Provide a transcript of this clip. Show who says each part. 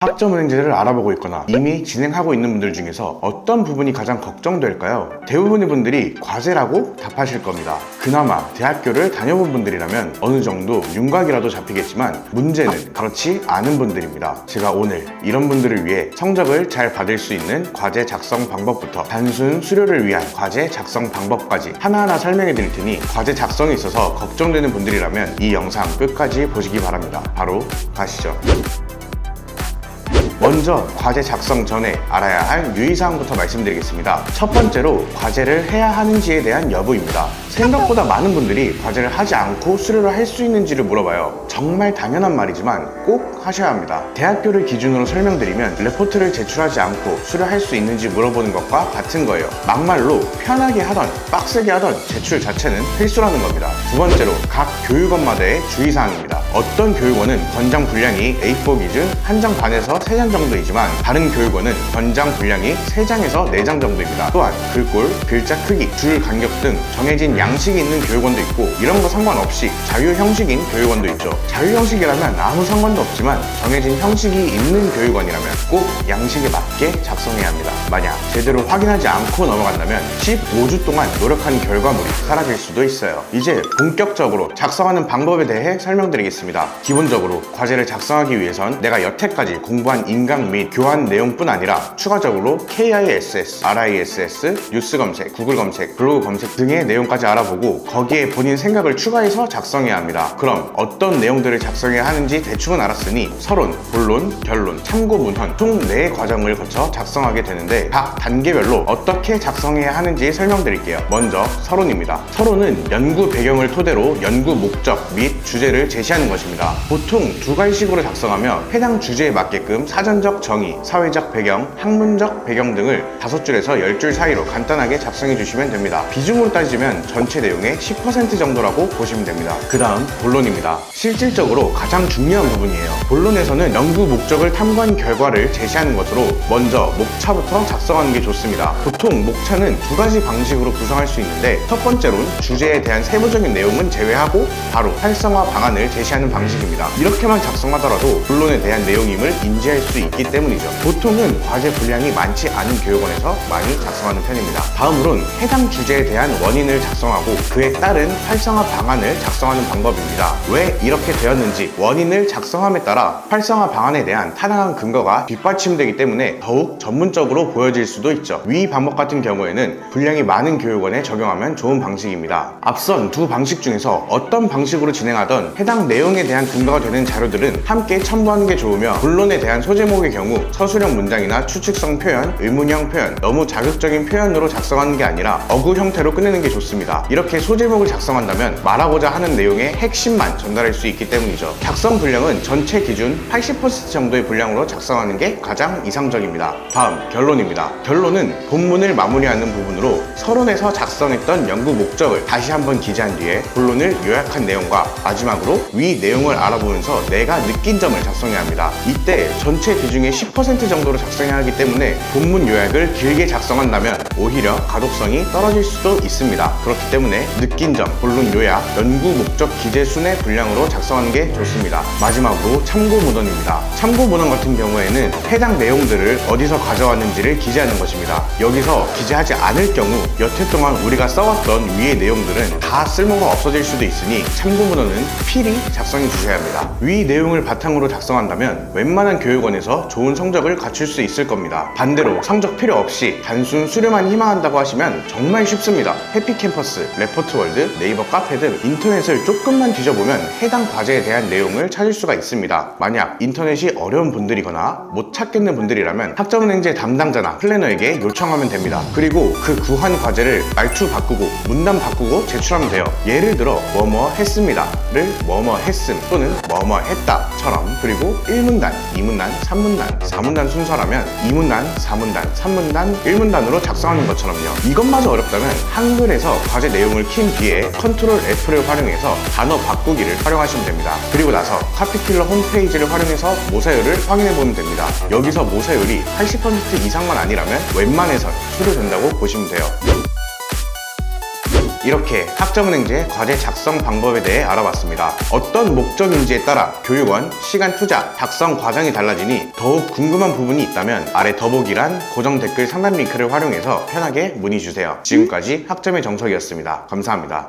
Speaker 1: 학점은행제를 알아보고 있거나 이미 진행하고 있는 분들 중에서 어떤 부분이 가장 걱정될까요? 대부분의 분들이 과제라고 답하실 겁니다. 그나마 대학교를 다녀본 분들이라면 어느 정도 윤곽이라도 잡히겠지만 문제는 그렇지 않은 분들입니다. 제가 오늘 이런 분들을 위해 성적을 잘 받을 수 있는 과제 작성 방법부터 단순 수료를 위한 과제 작성 방법까지 하나하나 설명해 드릴 테니 과제 작성에 있어서 걱정되는 분들이라면 이 영상 끝까지 보시기 바랍니다. 바로 가시죠. 먼저 과제 작성 전에 알아야 할 유의사항부터 말씀드리겠습니다. 첫 번째로 과제를 해야 하는지에 대한 여부입니다. 생각보다 많은 분들이 과제를 하지 않고 수료를 할 수 있는지를 물어봐요. 정말 당연한 말이지만 꼭 하셔야 합니다. 대학교를 기준으로 설명드리면 레포트를 제출하지 않고 수료할 수 있는지 물어보는 것과 같은 거예요. 막말로 편하게 하던 빡세게 하던 제출 자체는 필수라는 겁니다. 두 번째로 각 교육원마다의 주의사항입니다. 어떤 교육원은 권장 분량이 A4 기준 1장 반에서 3장 정도이지만 다른 교육원은 권장 분량이 3장에서 4장 정도입니다. 또한 글꼴, 글자 크기, 줄 간격 등 정해진 양식이 있는 교육원도 있고 이런 거 상관없이 자유 형식인 교육원도 있죠. 자유 형식이라면 아무 상관도 없지만 정해진 형식이 있는 교육원이라면 꼭 양식에 맞게 작성해야 합니다. 만약 제대로 확인하지 않고 넘어간다면 15주 동안 노력한 결과물이 사라질 수도 있어요. 이제 본격적으로 작성하는 방법에 대해 설명드리겠습니다. 기본적으로 과제를 작성하기 위해선 내가 여태까지 공부한 인강 및 교환 내용뿐 아니라 추가적으로 KISS, RISS, 뉴스 검색, 구글 검색, 블로그 검색 등의 내용까지 알아보고 거기에 본인 생각을 추가해서 작성해야 합니다. 그럼 어떤 내용들을 작성해야 하는지 대충은 알았으니 서론, 본론, 결론, 참고 문헌 총 4 과정을 거쳐 작성하게 되는데 각 단계별로 어떻게 작성해야 하는지 설명드릴게요. 먼저 서론입니다. 서론은 연구 배경을 토대로 연구 목적 및 주제를 제시하는 것입니다. 보통 2가지식으로 작성하며 해당 주제에 맞게끔 사전적 정의, 사회적 배경, 학문적 배경 등을 5줄에서 10줄 사이로 간단하게 작성해 주시면 됩니다. 비중으로 따지면 전체 내용의 10% 정도라고 보시면 됩니다. 그 다음 본론입니다. 실질적으로 가장 중요한 부분이에요. 본론에서는 연구 목적을 탐구한 결과를 제시하는 것으로 먼저 목차부터 작성하는 게 좋습니다. 보통 목차는 2가지 방식으로 구성할 수 있는데 첫 번째로는 주제에 대한 세부적인 내용은 제외하고 바로 활성화 방안을 제시하는 방식입니다. 이렇게만 작성하더라도 본론에 대한 내용임을 인지할 수 있기 때문이죠. 보통은 과제 분량이 많지 않은 교육원에서 많이 작성하는 편입니다. 다음으로는 해당 주제에 대한 원인을 작성하고 그에 따른 활성화 방안을 작성하는 방법입니다. 왜 이렇게 되었는지 원인을 작성함에 따라 활성화 방안에 대한 타당한 근거가 뒷받침되기 때문에 더욱 전문적으로 보여질 수도 있죠. 위 방법 같은 경우에는 분량이 많은 교육원에 적용하면 좋은 방식입니다. 앞선 2 방식 중에서 어떤 방식으로 진행하던 해당 내용에 대한 근거가 되는 자료들은 함께 첨부하는 게 좋으며 본론에 대한 소제목의 경우 서술형 문장이나 추측성 표현, 의문형 표현, 너무 자극적인 표현으로 작성하는 게 아니라 어구 형태로 끝내는 게 좋습니다. 이렇게 소제목을 작성한다면 말하고자 하는 내용의 핵심만 전달할 수 있기 때문이죠. 작성 분량은 전체 기준 80% 정도의 분량으로 작성하는 게 가장 이상적입니다. 다음 결론입니다. 결론은 본문을 마무리하는 부분으로 서론에서 작성했던 연구 목적을 다시 한번 기재한 뒤에 본론을 요약한 내용과 마지막으로 위 내용을 알아보면서 내가 느낀 점을 작성해야 합니다. 이때 전체 비중의 10% 정도로 작성해야 하기 때문에 본문 요약을 길게 작성한다면 오히려 가독성이 떨어질 수도 있습니다. 그렇기 때문에 느낀 점, 본론 요약, 연구 목적 기재 순의 분량으로 작성하는 게 좋습니다. 마지막으로 참고 문헌입니다. 참고 문헌 같은 경우에는 해당 내용들을 어디서 가져왔는지를 기재하는 것입니다. 여기서 기재하지 않을 경우 여태 동안 우리가 써왔던 위의 내용들은 다 쓸모가 없어질 수도 있으니 참고 문헌은 필히 작성해 주셔야 합니다. 위 내용을 바탕으로 작성한다면 웬만한 교육원에서 좋은 성적을 갖출 수 있을 겁니다. 반대로 성적 필요 없이 단순 수료만 희망한다고 하시면 정말 쉽습니다. 해피캠퍼스, 레포트월드, 네이버 카페 등 인터넷을 조금만 뒤져보면 해당 과제에 대한 내용을 찾을 수가 있습니다. 만약 인터넷이 어려운 분들이거나 못 찾겠는 분들이라면 학점은행제 담당자나 플래너에게 요청하면 됩니다. 그리고 그 구한 과제를 말투 바꾸고 문단 바꾸고 제출하면 돼요. 예를 들어 뭐뭐 했습니다를 뭐뭐 했음 또는 뭐뭐 했다처럼 그리고 1문단, 2문단, 3문단, 4문단 순서라면 2문단, 4문단, 3문단, 1문단으로 작성하는 것처럼요. 이것마저 어렵다면 한글에서 과제 내용을 킨 뒤에 컨트롤 F를 활용해서 단어 바꾸기를 활용하시면 됩니다. 그리고 나서 카피킬러 홈페이지를 활용해서 모사율을 확인해보면 됩니다. 여기서 모사율이 80% 이상만 아니라면 웬만해선 수료된다고 보시면 돼요. 이렇게 학점은행제 과제 작성 방법에 대해 알아봤습니다. 어떤 목적인지에 따라 교육원, 시간 투자, 작성 과정이 달라지니 더욱 궁금한 부분이 있다면 아래 더보기란 고정 댓글 상담 링크를 활용해서 편하게 문의 주세요. 지금까지 학점의 정석이었습니다. 감사합니다.